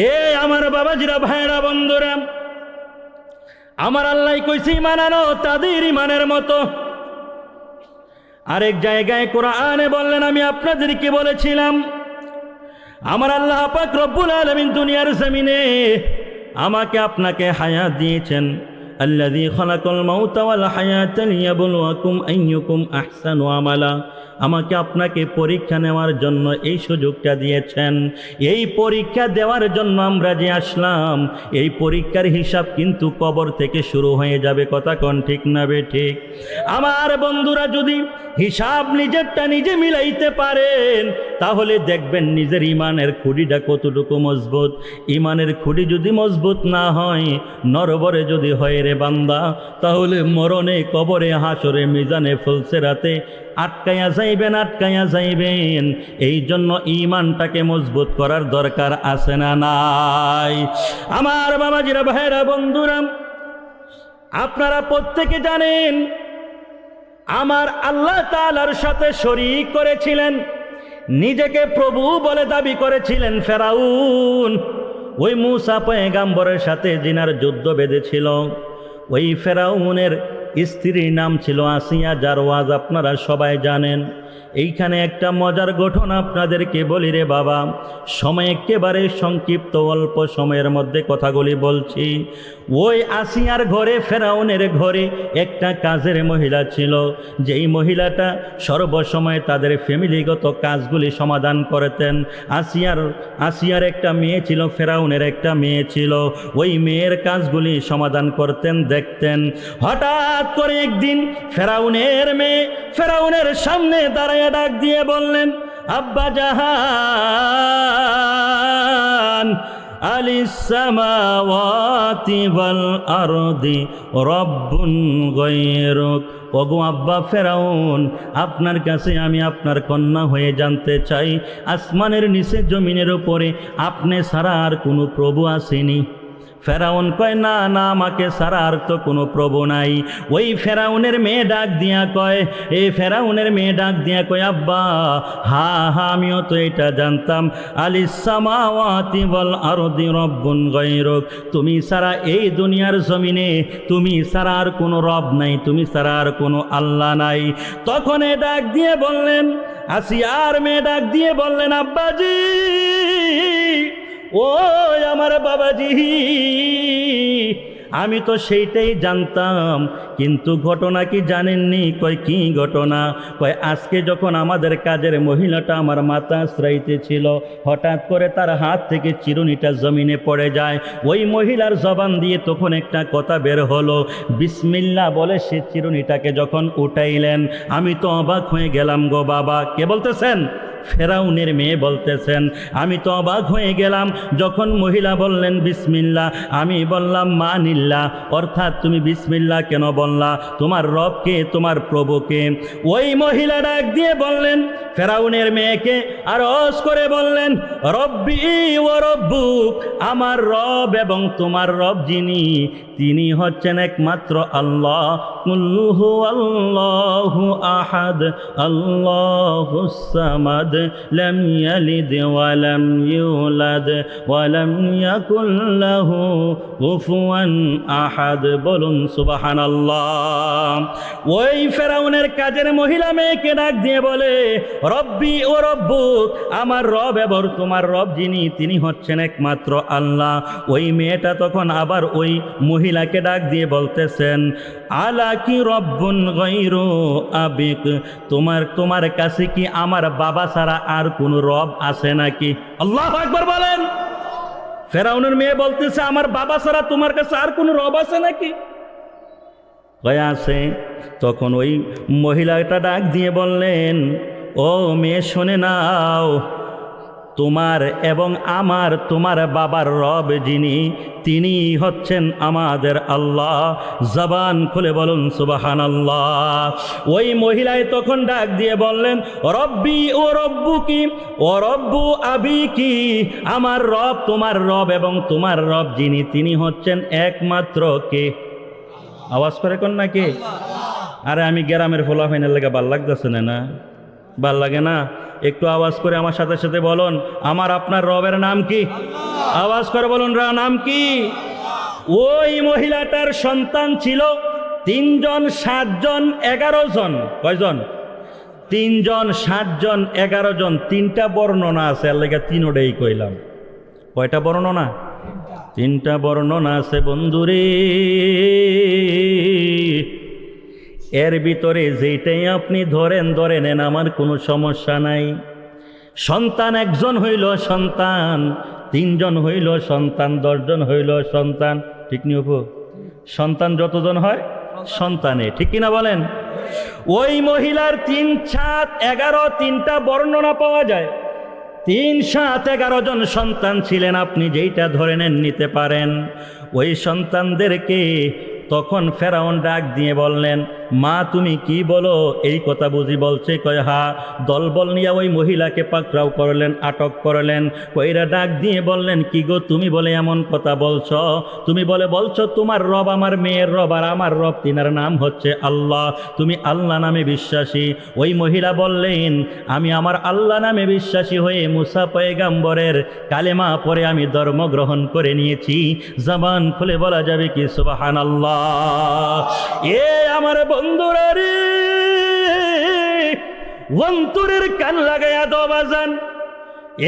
এ আমার বাবাজিরা, ভাইরা, বন্ধুরা, আমার আল্লাহ কইছে ঈমান আনো তাদের ঈমানের মতো। আরেক জায়গায় কোরআনে বললেন, আমি আপনাদেরকে বলেছিলাম আমার আল্লাহ পাক রব্বুল আলামিন দুনিয়ার জমিনে আমাকে আপনাকে হায়াত দিয়েছেন। আল্লাযী খালাকাল মাউতা ওয়াল হায়াতা লিয়াবলুয়াকুম আইয়ুকুম আহসানু আমালা। আমাকে আপনাকে পরীক্ষা নেওয়ার জন্য এই সুযোগটা দিয়েছেন। এই পরীক্ষা দেওয়ার জন্য আমরা যে আসলাম, এই পরীক্ষার হিসাব কিন্তু কবর থেকে শুরু হয়ে যাবে। কথা কোন ঠিক না বেঠিক? আমার বন্ধুরা, যদি হিসাব নিজেরটা নিজে মিলাইতে পারেন তাহলে দেখবেন নিজের ইমানের খুঁটিটা কতটুকু মজবুত। ইমানের খুঁটি যদি মজবুত না হয়, নরবরে যদি হয় রে বান্দা, তাহলে মরণে, কবরে, হাসরে, মিজানে, ফুলসিরাতে আটকাইয়া যাইবেন। এই জন্য ইমানটাকে মজবুত করার দরকার আছে না নাই? আমার বাবাজিরা, ভাইরা, বন্ধুরা, আপনারা প্রত্যেকে জানেন আমার আল্লাহ তাআলার সাথে শরীক করেছিলেন, নিজেকে প্রভু বলে দাবি করেছিলেন ফেরাউন। ওই মূসা পয়গাম্বরের সাথে জিনার যুদ্ধ বেঁধেছিল। ওই ফেরাউনের স্ত্রীর নাম ছিল আসিয়া, যার ওয়াজ আপনারা সবাই জানেন। এইখানে একটা মজার ঘটনা আপনাদেরকে বলি রে বাবা, সময় একেবারে সংক্ষিপ্ত, অল্প সময়ের মধ্যে কথাগুলি বলছি। ওই আসিয়ার ঘরে, ফেরাউনের ঘরে একটা কাজের মহিলা ছিল, যেই মহিলাটা সর্বসময় তাদের ফ্যামিলিগত কাজগুলি সমাধান করতেন। আসিয়ার একটা মেয়ে ছিল, ফেরাউনের একটা মেয়ে ছিল। ওই মেয়ের কাজগুলি সমাধান করতেন, দেখতেন। হঠাৎ করে একদিন ফেরাউনের মেয়ে ফেরাউনের সামনে দাঁড়ায় ডাক দিয়ে বললেন, আব্বা জাহান, আলিস সামাওয়াতি ওয়াল আরদি রব্বুন গায়রুক। ওগো আব্বা ফেরাউন, আপনার কাছে আমি আপনার কন্যা হয়ে জানতে চাই, আসমানের নিচে জমিনের উপরে আপনি ছাড়া আর কোনো প্রভু আসেনি? ফেরাউন কয়, না না, আমাকে ছাড়া আর তো কোনো প্রভু নাই। ওই ফেরাউনের মেয়ে ডাক দিয়া কয়, আব্বা হা হা, আমিও তো এটা জানতাম, আলিস সামাওয়াতি ওয়াল আরদি রব্বুন গায়রুক। তুমি ছাড়া এই দুনিয়ার জমিনে তুমি ছাড়া আর কোনো রব নাই, তুমি ছাড়া আর কোনো আল্লাহ নাই। তখন এ ডাক দিয়ে বললেন, আসিয়ার মেয়ে ডাক দিয়ে বললেন, আব্বাজি, ও আমার বাবাজি, আমি তো সেইটাই জানতাম, কিন্তু ঘটনা কি জানেননি? কয়, কি ঘটনা? কয়, আজকে যখন আমাদের কাজের মহিলাটা আমার মাথা আশ্রাইতেছিল, হঠাৎ করে তার হাত থেকে চিরুনিটা জমিনে পড়ে যায়। ওই মহিলার জবান দিয়ে তখন একটা কথা বের হলো, বিসমিল্লাহ বলে সে চিরুনিটাকে যখন উঠাইলেন, আমি তো অবাক হয়ে গেলাম গো বাবা। কে বলতেছেন? ফেরাউনের মেয়ে বলতেছেন, আমি তো অবাক হয়ে গেলাম যখন মহিলা বললেন বিসমিল্লাহ। আমি বললাম মানিল্লাহ, অর্থাৎ তুমি বিসমিল্লাহ কেন বললা? তোমার রবকে, তোমার প্রভুকে। ওই মহিলা ডাক দিয়ে বললেন ফেরাউনের মেয়েকে, আর অস করে বললেন, রব্বি ও রব্বুক, আমার রব এবং তোমার রব যিনি, তিনি হচ্ছেন একমাত্র আল্লাহ। কুল্লুহু আল্লাহু আহাদ, আল্লাহুস সামাদ, লাম ইয়ালিদ ওয়া লাম ইউলাদ ওয়া লাম ইয়াকুল লাহু কুফুয়ান আহাদ। বলুন সুবহানাল্লাহ। ওই ফেরাউনের কাজের মহিলা মেয়েকে ডাক দিয়ে বলে, রব্বি ও রব্বুক, আমার রব এবং তোমার রব যিনি, তিনি হচ্ছেন একমাত্র আল্লাহ। ওই মেয়েটা তখন আবার ওই মহিলাকে ডাক দিয়ে বলতেছেন, আলা কি রব্বুন গায়রু আবিক, তোমার কাছে কি আমার বাবা ছাড়া আর কোনো রব আছে নাকি? আল্লাহু আকবার বলেন। ফেরাউনের মেয়ে বলতেছে, আমার বাবা ছাড়া তোমার কাছে আর কোনো রব আছে নাকি? কয়, আছে। তখন ওই মহিলাটা ডাক দিয়ে বললেন, ও মেয়ে, শুনে নাও, তোমার এবং তোমার বাবার রব যিনি, তিনি হচ্ছেন আমাদের আল্লাহ। জবান খুলে বলুন সুবহানাল্লাহ। ওই মহিলায় তখন ডাক দিয়ে বললেন, রব্বি ও রব্বু কি, ও রব্বু আবি কি, আমার রব, তোমার রব এবং তোমার রব যিনি, তিনি হচ্ছেন একমাত্র কে? আওয়াজ করে কোন না কে? আরে আমি গ্রামের ফোলা ফাইনাল লেগে ভাল লাগতেছে না? ভাল লাগে না? একটু আওয়াজ করে আমার সাথে সাথে বলুন, আমার আপনার রবের নাম কি? আওয়াজ করে বলুন, নাম কি? ওই মহিলাটার সন্তান ছিল 3 জন, 7 জন, 11 জন। কয়জন? 3 জন, 7 জন, 11 জন। 3টা বর্ণনা আছে, এর লেগে 3টাই কইলাম। কয়টা বর্ণনা? 3টা বর্ণনা আছে বন্ধুরে। এর ভিতরে যেটাই আপনি ধরে নেন, আমার কোনো সমস্যা নাই। সন্তান 1 জন হইল সন্তান, 3 জন হইল সন্তান, 10 জন হইল সন্তান। ঠিক নি অপু? সন্তান যতজন হয় সন্তানে, ঠিক কিনা বলেন? ওই মহিলার 3, 7, 11 3টা বর্ণনা পাওয়া যায়। 3, 7, 11 জন সন্তান ছিলেন, আপনি যেইটা ধরে নেন নিতে পারেন। ওই সন্তানদেরকে তখন ফেরাউন ডাক দিয়ে বললেন, মা তুমি কি বলো? এই কথা বুঝি বলছে? কয় হা। দলবল নিয়ে ওই মহিলাকে পাকড়াও করলেন, আটক করলেন। কইরা ডাক দিয়ে বললেন, কি গো তুমি বলে এমন কথা বলছ? তুমি বলছো তোমার রব আমার মেয়ের রব, আর আমার রব, তিনার নাম হচ্ছে আল্লাহ, তুমি আল্লাহ নামে বিশ্বাসী। ওই মহিলা বললেন, আমি আমার আল্লাহ নামে বিশ্বাসী হয়ে মুসা পয়গাম্বরের কালেমা পরে আমি ধর্ম গ্রহণ করে নিয়েছি। জবান খুলে বলা যাবে কি সুবহানাল্লাহ? এ আমার বন্ধুরা রে, অন্তরের কান লাগায়া দাও বাজান,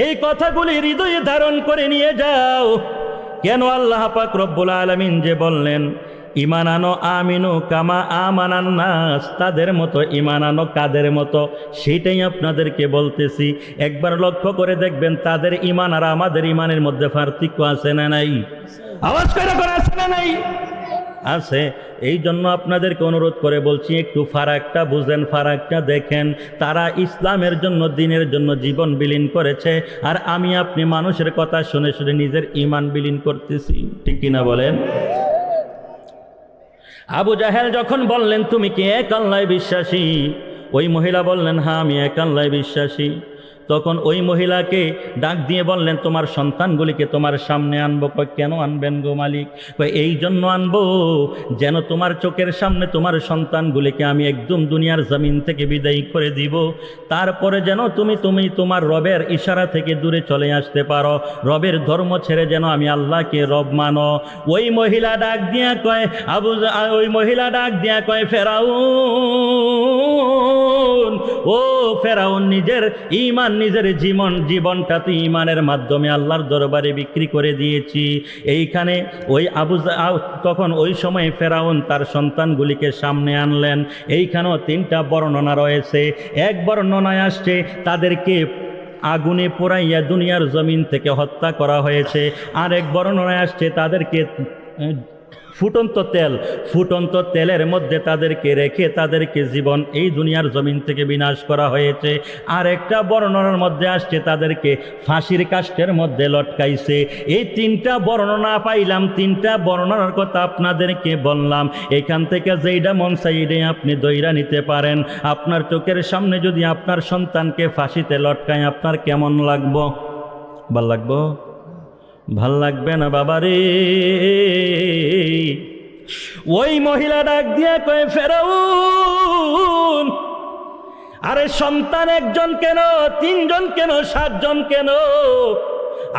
এই কথাগুলি হৃদয়ে ধারণ করে নিয়ে যাও। কেন আল্লাহ পাক রব্বুল আলামিন যে বললেন, ইমান আনো আমিনু কামা আমানান নাস, তাদের মতো ইমান আনো, কাদের মতো? সেইটাই আপনাদেরকে বলতেছি। একবার লক্ষ্য করে দেখবেন তাদের ইমান আর আমাদের ইমানের মধ্যে পার্থক্য আছে না নাই? আওয়াজ করে আছে না নাই? আছে। এই জন্য আপনাদেরকে অনুরোধ করে বলছি, একটু ফারাকটা বুঝেন, ফারাকটা দেখেন। তারা ইসলামের জন্য, দ্বীনের জন্য জীবন বিলীন করেছে, আর আমি আপনি মানুষের কথা শুনে শুনে নিজের ঈমান বিলীন করতেছি। ঠিক কিনা বলেন? আবু জাহেল যখন বললেন, তুমি কি এক আল্লাহ বিশ্বাসী? ওই মহিলা বললেন, হ্যাঁ আমি এক আল্লাহ বিশ্বাসী। তখন ওই মহিলাকে ডাক দিয়ে বললেন, তোমার সন্তানগুলিকে তোমার সামনে আনবো। কেন আনবেন গো মালিক? এই জন্য আনবো যেন তোমার চোখের সামনে তোমার সন্তানগুলিকে আমি একদম দুনিয়ার জমিন থেকে বিদায় করে দিব, তারপরে যেন তুমি তোমার রবের ইশারা থেকে দূরে চলে আসতে পারো, রবের ধর্ম ছেড়ে যেন আমি আল্লাহকে রব মানো। ওই মহিলা ডাক দিয়া কয়, ওই মহিলা ডাক দিয়া কয়, ফেরাউন, ও ফেরাউন, নিজের ঈমান, নিজের জীবনটা তুই ঈমানের মাধ্যমে আল্লাহর দরবারে বিক্রি করে দিয়েছি। এইখানে ওই তখন ওই সময় ফেরাউন তার সন্তানগুলিকে সামনে আনলেন। এইখানেও 3টা বর্ণনা রয়েছে। এক বর্ণনায় আসছে তাদেরকে আগুনে পোড়াইয়া দুনিয়ার জমিন থেকে হত্যা করা হয়েছে। আর এক বর্ণনায় আসছে তাদেরকে ফুটন্ত তেলের মধ্যে তাদেরকে রেখে তাদেরকে জীবন এই দুনিয়ার জমিন থেকে বিনাশ করা হয়েছে। আর একটা বর্ণনার মধ্যে আসছে তাদেরকে ফাঁসির কাষ্ঠের মধ্যে লটকাইছে। এই 3টা বর্ণনা পাইলাম, 3টা বর্ণনার কথা আপনাদেরকে বললাম। এখান থেকে যেইটা মন চাইডে আপনি দইরা নিতে পারেন। আপনার চোখের সামনে যদি আপনার সন্তানকে ফাঁসিতে লটকায়, আপনার কেমন লাগবো? ভাল লাগবো? ভাল লাগবে না বাবারে। ওই মহিলা ডাক দিয়ে কয়, ফেরাউন, আরে সন্তান 1 জন কেন, 3 জন কেন, 7 জন কেন?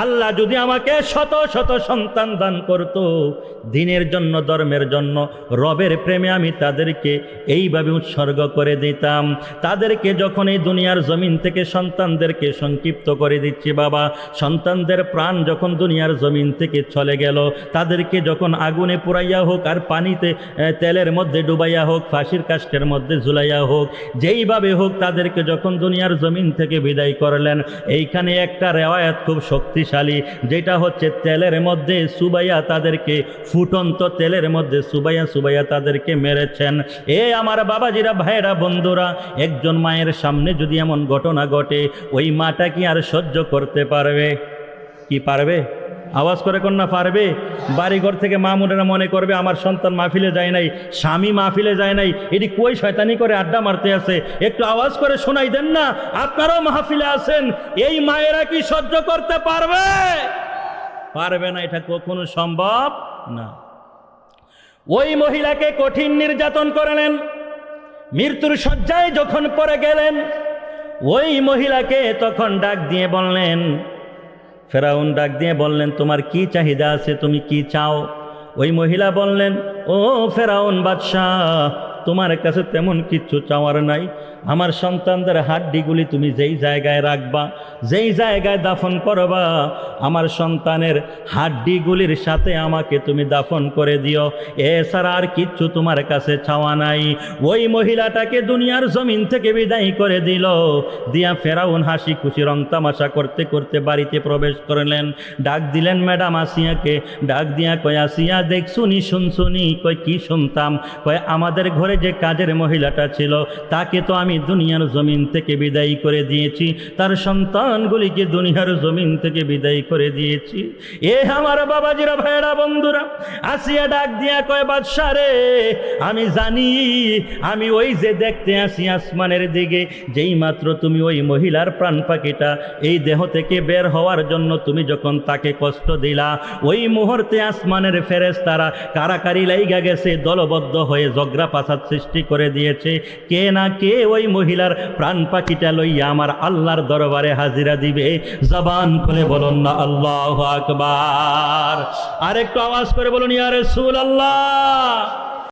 আল্লাহ যদি আমাকে শত শত সন্তান দান করত, দ্বীনের জন্য, ধর্মের জন্য, রবের প্রেমে আমি তাদেরকে এইভাবে উৎসর্গ করে দিতাম। তাদেরকে যখন এই দুনিয়ার জমিন থেকে সন্তানদেরকে সংক্ষিপ্ত করে দিচ্ছি বাবা, সন্তানদের প্রাণ যখন দুনিয়ার জমিন থেকে চলে গেল, তাদেরকে যখন আগুনে পুড়াইয়া হোক, আর পানিতে তেলের মধ্যে ডুবাইয়া হোক, ফাঁসির কাষ্ঠের মধ্যে ঝুলাইয়া হোক, যেইভাবে হোক তাদেরকে যখন দুনিয়ার জমিন থেকে বিদায় করলেন, এইখানে একটা রেওয়ায়াত খুব শক্তিশালী, যেটা হচ্ছে তেলের মধ্যে সুবাইয়া তাদেরকে, ফুটন্ত তেলের মধ্যে সুবাইয়া তাদেরকে মেরেছেন। এ আমার বাবাজিরা, ভাইরা, বন্ধুরা, একজন মায়ের সামনে যদি এমন ঘটনা ঘটে, ওই মাটা কি আর সহ্য করতে পারবে? কি পারবে? আওয়াজ করে কন্যা পারবে? বাড়িঘর থেকে মামুনেরা মনে করবে আমার সন্তান মাহফিলে যায় নাই, স্বামী মাহফিলে যায় নাই, এটি কই শয়তানি করে আড্ডা মারতে আছে। একটু আওয়াজ করে শোনাই দেন না, আপনারাও মাহফিলে আছেন। এই মায়েরা কি সহ্য করতে পারবে? পারবে না, এটা কখনো সম্ভব না। ওই মহিলাকে কঠিন নির্যাতন করলেন, মৃত্যুর শয্যায় যখন পড়ে গেলেন, ওই মহিলাকে তখন ডাক দিয়ে বললেন, ফেরাউন ডাক দিয়ে বললেন, তোমার কি চাহিদা আছে, তুমি কি চাও? ওই মহিলা বললেন, ও ফেরাউন বাদশাহ, তোমার কাছে তেমন কিচ্ছু চাওয়ার নাই। আমার সন্তানদের হাড্ডিগুলি তুমি যেই জায়গায় রাখবা, যেই জায়গায় দাফন করবা, আমার সন্তানের হাড্ডিগুলির সাথে আমাকে তুমি দাফন করে দিও, এছাড়া আর কিচ্ছু তোমার কাছে চাওয়া নাই। ওই মহিলাটাকে দুনিয়ার জমিন থেকে বিদায় করে দিল। দিয়া ফেরাউন হাসি খুশি রং তামাশা করতে করতে বাড়িতে প্রবেশ করলেন। ডাক দিলেন ম্যাডাম আসিয়াকে, ডাক দিয়া কয়, আসিয়া দেখছুনি শুনছুনি? কয় কি শুনতাম? কয় আমাদের ঘরে যে কাজের মহিলাটা ছিল তাকে তো আমি দুনিয়ার জমিন থেকে বিদায় করে দিয়েছি, তার সন্তানগুলিকে দুনিয়ার জমিন থেকে বিদায় করে দিয়েছি। এ আমার বাবাজিরা, ভাইয়েরা, বন্ধুরা, আসিয়া ডাক দিয়া কয়, বাদশা রে, আমি জানি, আমি ওই যে দেখতে আসি আসমানের দিকে, যেই মাত্র তুমি ওই মহিলার প্রাণ পাখিটা এই দেহ থেকে বের হওয়ার জন্য তুমি যখন তাকে কষ্ট দিলা, ওই মুহূর্তে আসমানের ফেরেশতারা কারাকারি লাইগা গেছে, দলবদ্ধ হয়ে ঝগড়া পাসাদ সৃষ্টি করে দিয়েছে। কে না কে ওই মহিলার প্রাণ পাখিটা লইয়া আমার আল্লাহর দরবারে হাজিরা দিবে। জবান খুলে বলুন না আল্লাহু আকবার। আরেকটু আওয়াজ করে বলুন ইয়া রাসূলুল্লাহ।